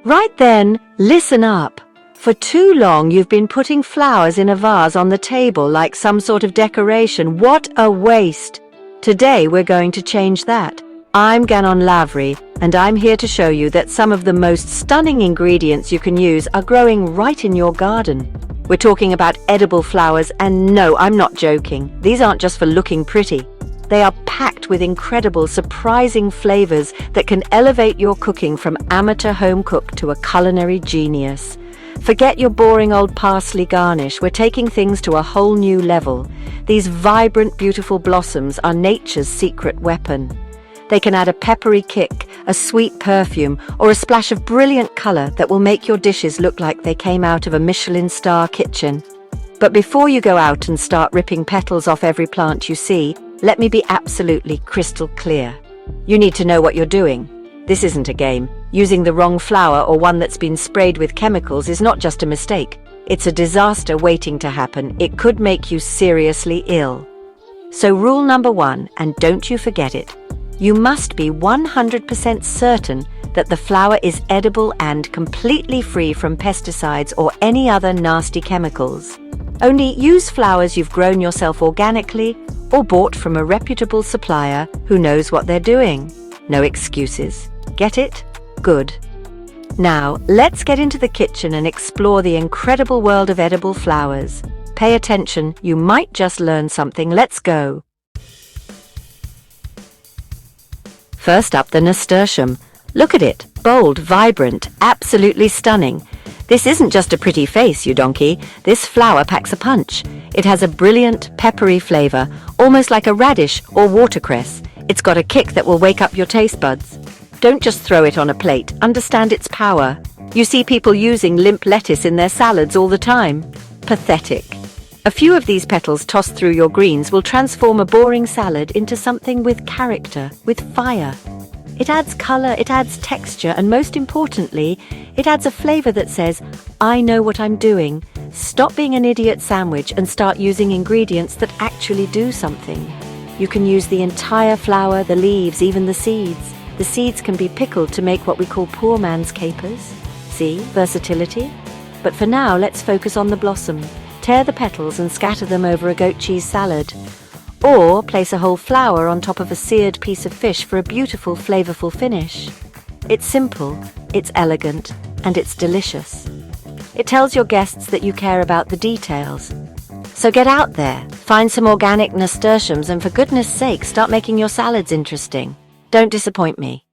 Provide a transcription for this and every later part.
Right then, listen up. For too long you've been putting flowers in a vase on the table like some sort of decoration. What a waste! Today we're going to change that. I'm Ganon Lavry, and I'm here to show you that some of the most stunning ingredients you can use are growing right in your garden. We're talking about edible flowers, and no, I'm not joking. These aren't just for looking pretty. They are packed with incredible, surprising flavors that can elevate your cooking from amateur home cook to a culinary genius. Forget your boring old parsley garnish. We're taking things to a whole new level. These vibrant, beautiful blossoms are nature's secret weapon. They can add a peppery kick, a sweet perfume, or a splash of brilliant color that will make your dishes look like they came out of a Michelin star kitchen. But before you go out and start ripping petals off every plant you see, let me be absolutely crystal clear. You need to know what you're doing. This isn't a game. Using the wrong flower or one that's been sprayed with chemicals is not just a mistake. It's a disaster waiting to happen. It could make you seriously ill. So rule number 1, and don't you forget it. You must be 100% certain that the flower is edible and completely free from pesticides or any other nasty chemicals. Only use flowers you've grown yourself organically or bought from a reputable supplier who knows what they're doing. No excuses. Get it? Good. Now, let's get into the kitchen and explore the incredible world of edible flowers. Pay attention, you might just learn something. Let's go. First up, the nasturtium. Look at it. Bold, vibrant, absolutely stunning. This isn't just a pretty face, you donkey. This flower packs a punch. It has a brilliant, peppery flavor, almost like a radish or watercress. It's got a kick that will wake up your taste buds. Don't just throw it on a plate. Understand its power. You see people using limp lettuce in their salads all the time. Pathetic. A few of these petals tossed through your greens will transform a boring salad into something with character, with fire. It adds color, it adds texture, and most importantly, it adds a flavor that says, I know what I'm doing. Stop being an idiot sandwich and start using ingredients that actually do something. You can use the entire flower, the leaves, even the seeds. The seeds can be pickled to make what we call poor man's capers. See, versatility? But for now, let's focus on the blossom. Tear the petals and scatter them over a goat cheese salad. Or place a whole flower on top of a seared piece of fish for a beautiful, flavorful finish. It's simple, it's elegant, and it's delicious. It tells your guests that you care about the details. So get out there, find some organic nasturtiums, and for goodness sake, start making your salads interesting. Don't disappoint me.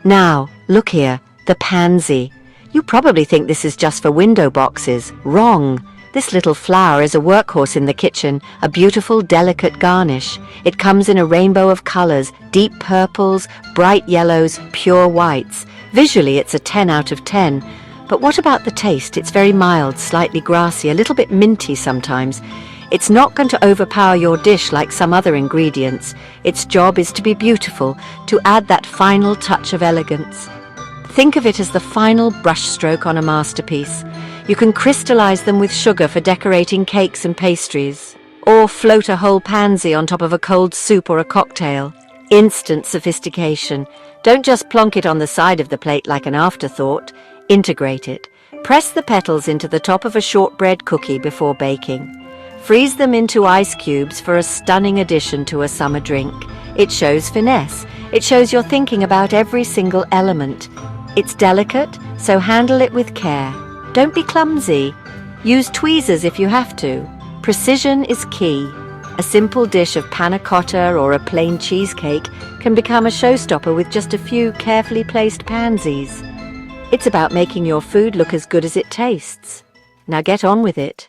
Now, look here, the pansy. You probably think this is just for window boxes. Wrong. This little flower is a workhorse in the kitchen, a beautiful, delicate garnish. It comes in a rainbow of colors, deep purples, bright yellows, pure whites. Visually, it's a 10 out of 10. But what about the taste? It's very mild, slightly grassy, a little bit minty sometimes. It's not going to overpower your dish like some other ingredients. Its job is to be beautiful, to add that final touch of elegance. Think of it as the final brushstroke on a masterpiece. You can crystallize them with sugar for decorating cakes and pastries, or float a whole pansy on top of a cold soup or a cocktail. Instant sophistication. Don't just plonk it on the side of the plate like an afterthought. Integrate it. Press the petals into the top of a shortbread cookie before baking. Freeze them into ice cubes for a stunning addition to a summer drink. It shows finesse. It shows you're thinking about every single element. It's delicate, so handle it with care. Don't be clumsy. Use tweezers if you have to. Precision is key. A simple dish of panna cotta or a plain cheesecake can become a showstopper with just a few carefully placed pansies. It's about making your food look as good as it tastes. Now get on with it.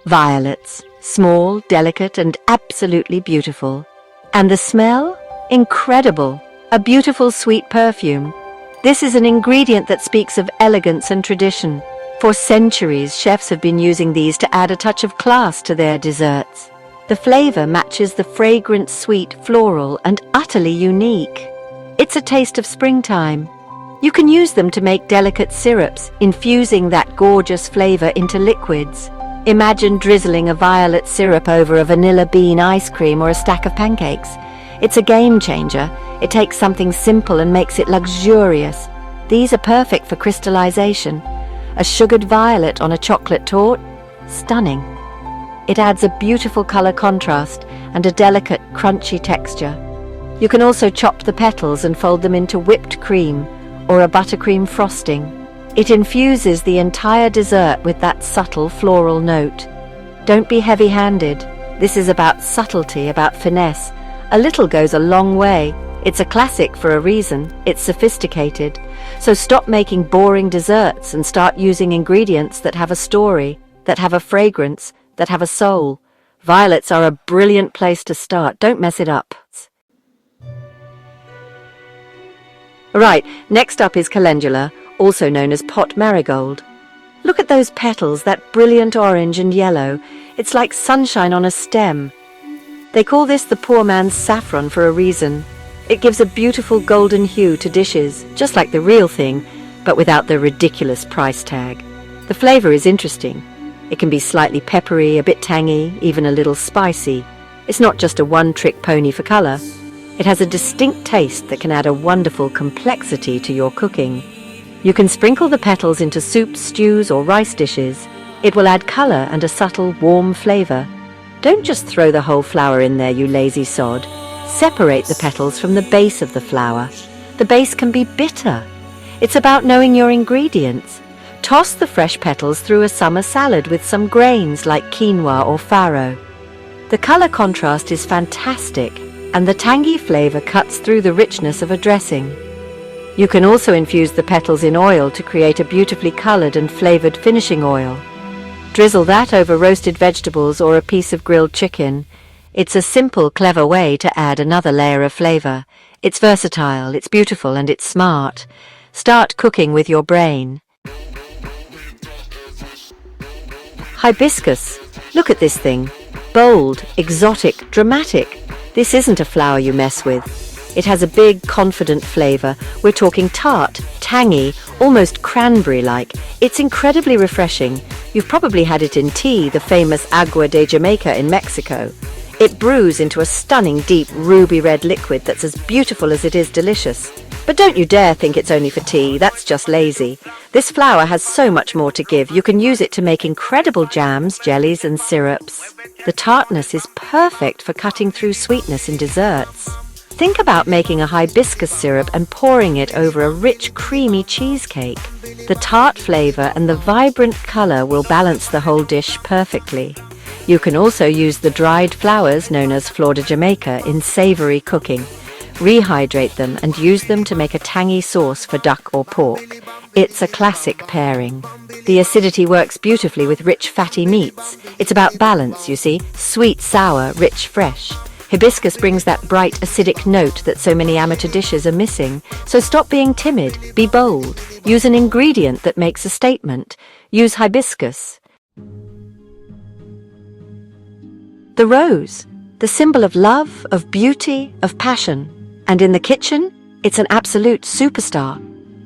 Violets. Small, delicate, and absolutely beautiful. And the smell? Incredible. A beautiful sweet perfume. This is an ingredient that speaks of elegance and tradition. For centuries, chefs have been using these to add a touch of class to their desserts. The flavor matches the fragrant, sweet, floral, and utterly unique. It's a taste of springtime. You can use them to make delicate syrups, infusing that gorgeous flavor into liquids. Imagine drizzling a violet syrup over a vanilla bean ice cream or a stack of pancakes. It's a game changer. It takes something simple and makes it luxurious. These are perfect for crystallization. A sugared violet on a chocolate torte? Stunning. It adds a beautiful color contrast and a delicate, crunchy texture. You can also chop the petals and fold them into whipped cream or a buttercream frosting. It infuses the entire dessert with that subtle floral note. Don't be heavy-handed. This is about subtlety, about finesse. A little goes a long way. It's a classic for a reason. It's sophisticated. So stop making boring desserts and start using ingredients that have a story, that have a fragrance, that have a soul. Violets are a brilliant place to start. Don't mess it up. Right, next up is calendula, also known as pot marigold. Look at those petals, that brilliant orange and yellow. It's like sunshine on a stem. They call this the poor man's saffron for a reason. It gives a beautiful golden hue to dishes, just like the real thing, but without the ridiculous price tag. The flavor is interesting. It can be slightly peppery, a bit tangy, even a little spicy. It's not just a one-trick pony for color. It has a distinct taste that can add a wonderful complexity to your cooking. You can sprinkle the petals into soups, stews, or rice dishes. It will add color and a subtle, warm flavor. Don't just throw the whole flower in there, you lazy sod. Separate the petals from the base of the flower. The base can be bitter. It's about knowing your ingredients. Toss the fresh petals through a summer salad with some grains like quinoa or farro. The color contrast is fantastic, and the tangy flavor cuts through the richness of a dressing. You can also infuse the petals in oil to create a beautifully colored and flavored finishing oil. Drizzle that over roasted vegetables or a piece of grilled chicken. It's a simple, clever way to add another layer of flavor. It's versatile, it's beautiful, and it's smart. Start cooking with your brain. Hibiscus. Look at this thing. Bold, exotic, dramatic. This isn't a flower you mess with. It has a big, confident flavor. We're talking tart, tangy, almost cranberry-like. It's incredibly refreshing. You've probably had it in tea, the famous agua de Jamaica in Mexico. It brews into a stunning, deep, ruby-red liquid that's as beautiful as it is delicious. But don't you dare think it's only for tea. That's just lazy. This flower has so much more to give. You can use it to make incredible jams, jellies, and syrups. The tartness is perfect for cutting through sweetness in desserts. Think about making a hibiscus syrup and pouring it over a rich, creamy cheesecake. The tart flavor and the vibrant color will balance the whole dish perfectly. You can also use the dried flowers, known as flor de Jamaica, in savory cooking. Rehydrate them and use them to make a tangy sauce for duck or pork. It's a classic pairing. The acidity works beautifully with rich, fatty meats. It's about balance, you see. Sweet, sour, rich, fresh. Hibiscus brings that bright, acidic note that so many amateur dishes are missing. So stop being timid. Be bold. Use an ingredient that makes a statement. Use hibiscus. The rose, the symbol of love, of beauty, of passion. And in the kitchen, it's an absolute superstar.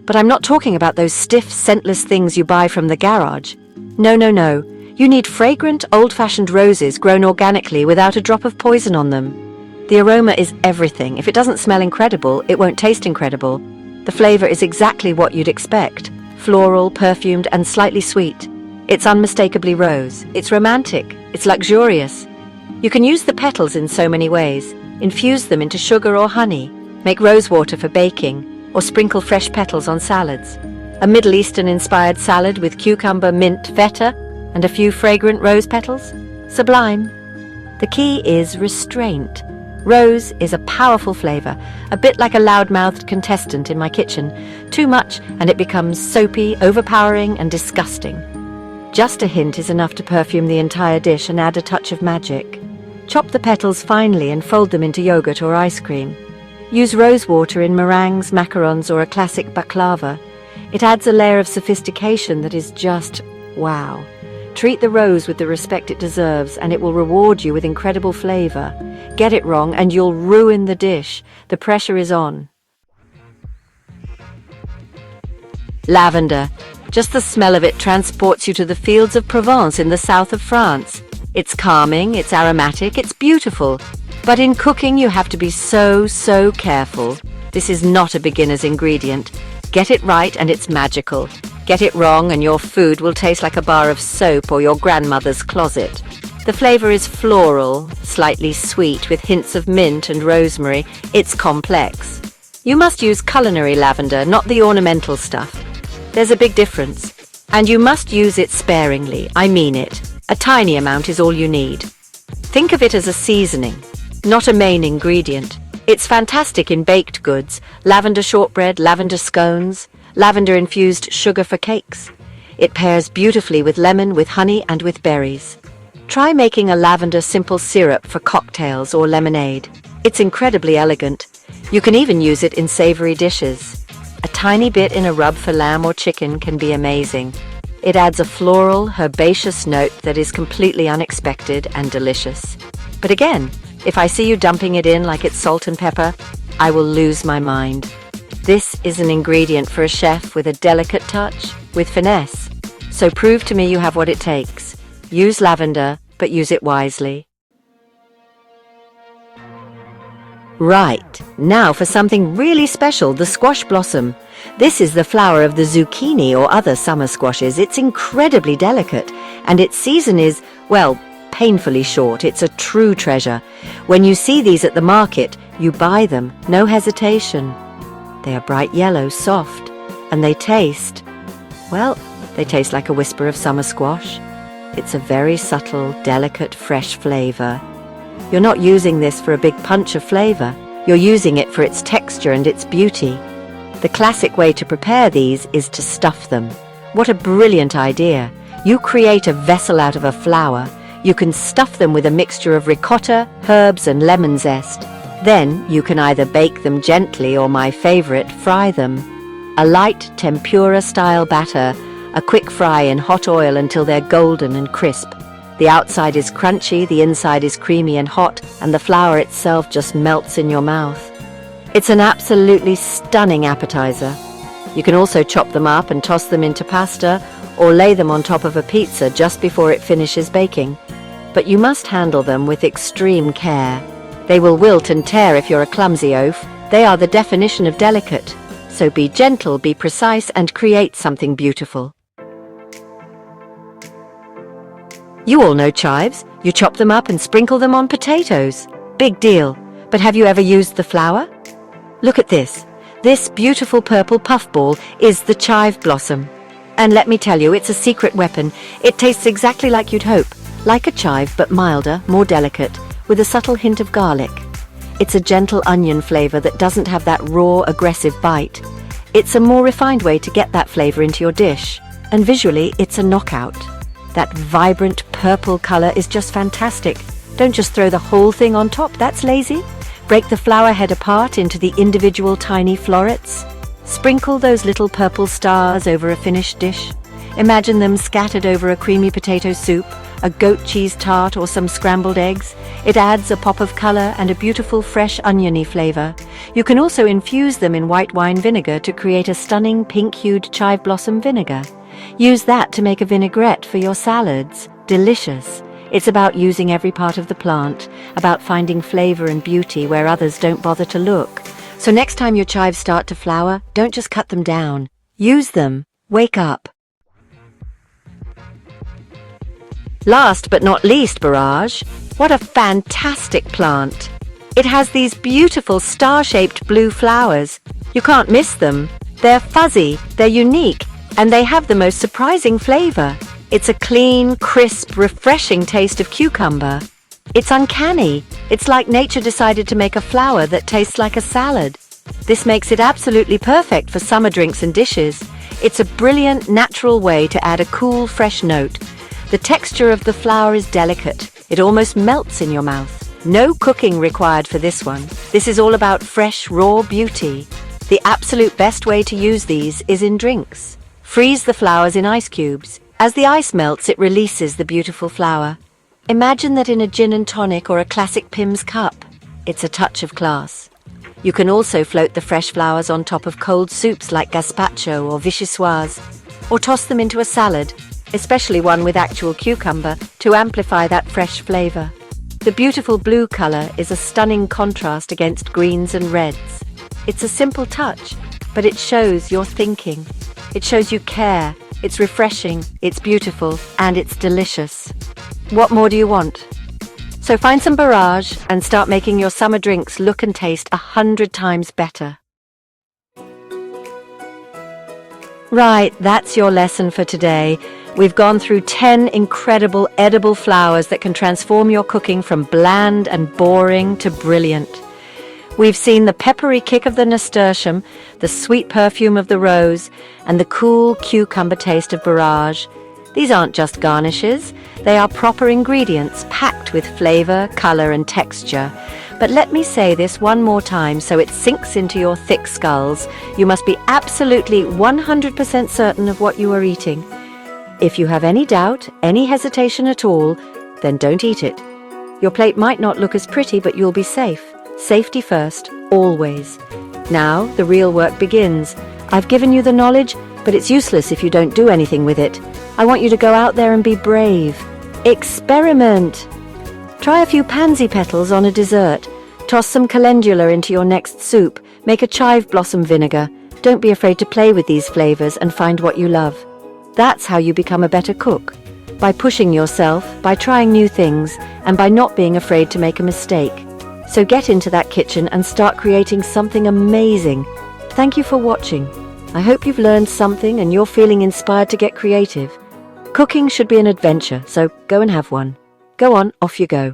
But I'm not talking about those stiff, scentless things you buy from the garage. No, no, no. You need fragrant, old-fashioned roses grown organically without a drop of poison on them. The aroma is everything. If it doesn't smell incredible, it won't taste incredible. The flavor is exactly what you'd expect. Floral, perfumed, and slightly sweet. It's unmistakably rose. It's romantic. It's luxurious. You can use the petals in so many ways. Infuse them into sugar or honey. Make rose water for baking, or sprinkle fresh petals on salads. A Middle Eastern-inspired salad with cucumber, mint, feta, and a few fragrant rose petals? Sublime. The key is restraint. Rose is a powerful flavor, a bit like a loud-mouthed contestant in my kitchen. Too much, and it becomes soapy, overpowering, and disgusting. Just a hint is enough to perfume the entire dish and add a touch of magic. Chop the petals finely and fold them into yogurt or ice cream. Use rose water in meringues, macarons, or a classic baklava. It adds a layer of sophistication that is just wow. Treat the rose with the respect it deserves, and it will reward you with incredible flavor. Get it wrong, and you'll ruin the dish. The pressure is on. Lavender. Just the smell of it transports you to the fields of Provence in the south of France. It's calming, it's aromatic, it's beautiful. But in cooking, you have to be so careful. This is not a beginner's ingredient. Get it right and it's magical. Get it wrong and your food will taste like a bar of soap or your grandmother's closet. The flavor is floral, slightly sweet with hints of mint and rosemary. It's complex. You must use culinary lavender, not the ornamental stuff. There's a big difference. And you must use it sparingly. I mean it. A tiny amount is all you need. Think of it as a seasoning, not a main ingredient. It's fantastic in baked goods, lavender shortbread, lavender scones, lavender-infused sugar for cakes. It pairs beautifully with lemon, with honey, and with berries. Try making a lavender simple syrup for cocktails or lemonade. It's incredibly elegant. You can even use it in savory dishes. A tiny bit in a rub for lamb or chicken can be amazing. It adds a floral, herbaceous note that is completely unexpected and delicious. But again, if I see you dumping it in like it's salt and pepper, I will lose my mind. This is an ingredient for a chef with a delicate touch, with finesse. So prove to me you have what it takes. Use lavender, but use it wisely. Right, now for something really special, the squash blossom. This is the flower of the zucchini or other summer squashes. It's incredibly delicate, and its season is, well, painfully short. It's a true treasure. When you see these at the market, you buy them, no hesitation. They are bright yellow, soft, and they taste, well, they taste like a whisper of summer squash. It's a very subtle, delicate, fresh flavor. You're not using this for a big punch of flavor. You're using it for its texture and its beauty. The classic way to prepare these is to stuff them. What a brilliant idea. You create a vessel out of a flower. You can stuff them with a mixture of ricotta, herbs, and lemon zest. Then you can either bake them gently or, my favorite, fry them. A light tempura-style batter, a quick fry in hot oil until they're golden and crisp. The outside is crunchy, the inside is creamy and hot, and the flour itself just melts in your mouth. It's an absolutely stunning appetizer. You can also chop them up and toss them into pasta or lay them on top of a pizza just before it finishes baking. But you must handle them with extreme care. They will wilt and tear if you're a clumsy oaf. They are the definition of delicate. So be gentle, be precise, and create something beautiful. You all know chives. You chop them up and sprinkle them on potatoes. Big deal. But have you ever used the flower? Look at this. This beautiful purple puffball is the chive blossom. And let me tell you, it's a secret weapon. It tastes exactly like you'd hope. Like a chive, but milder, more delicate, with a subtle hint of garlic. It's a gentle onion flavor that doesn't have that raw, aggressive bite. It's a more refined way to get that flavor into your dish. And visually, it's a knockout. That vibrant purple color is just fantastic. Don't just throw the whole thing on top, that's lazy. Break the flower head apart into the individual tiny florets. Sprinkle those little purple stars over a finished dish. Imagine them scattered over a creamy potato soup, a goat cheese tart, or some scrambled eggs. It adds a pop of color and a beautiful fresh oniony flavor. You can also infuse them in white wine vinegar to create a stunning pink-hued chive blossom vinegar. Use that to make a vinaigrette for your salads. Delicious. It's about using every part of the plant, about finding flavor and beauty where others don't bother to look. So next time your chives start to flower, don't just cut them down. Use them. Wake up. Last but not least, Barrage. What a fantastic plant. It has these beautiful star-shaped blue flowers. You can't miss them. They're fuzzy, they're unique, and they have the most surprising flavor. It's a clean, crisp, refreshing taste of cucumber. It's uncanny. It's like nature decided to make a flower that tastes like a salad. This makes it absolutely perfect for summer drinks and dishes. It's a brilliant, natural way to add a cool, fresh note. The texture of the flower is delicate. It almost melts in your mouth. No cooking required for this one. This is all about fresh, raw beauty. The absolute best way to use these is in drinks. Freeze the flowers in ice cubes. As the ice melts, it releases the beautiful flower. Imagine that in a gin and tonic or a classic Pim's cup. It's a touch of class. You can also float the fresh flowers on top of cold soups like gazpacho or vichyssoise, or toss them into a salad, especially one with actual cucumber, to amplify that fresh flavor. The beautiful blue color is a stunning contrast against greens and reds. It's a simple touch, but it shows you're thinking. It shows you care. It's refreshing, it's beautiful, and it's delicious. What more do you want? So find some barrage and start making your summer drinks look and taste 100 times better. Right, that's your lesson for today. We've gone through 10 incredible edible flowers that can transform your cooking from bland and boring to brilliant. We've seen the peppery kick of the nasturtium, the sweet perfume of the rose, and the cool cucumber taste of barrage. These aren't just garnishes, they are proper ingredients packed with flavor, color, and texture. But let me say this one more time so it sinks into your thick skulls. You must be absolutely 100% certain of what you are eating. If you have any doubt, any hesitation at all, then don't eat it. Your plate might not look as pretty, but you'll be safe. Safety first, always. Now, the real work begins. I've given you the knowledge, but it's useless if you don't do anything with it. I want you to go out there and be brave. Experiment! Try a few pansy petals on a dessert. Toss some calendula into your next soup. Make a chive blossom vinegar. Don't be afraid to play with these flavors and find what you love. That's how you become a better cook. By pushing yourself, by trying new things, and by not being afraid to make a mistake. So get into that kitchen and start creating something amazing. Thank you for watching. I hope you've learned something and you're feeling inspired to get creative. Cooking should be an adventure, so go and have one. Go on, off you go.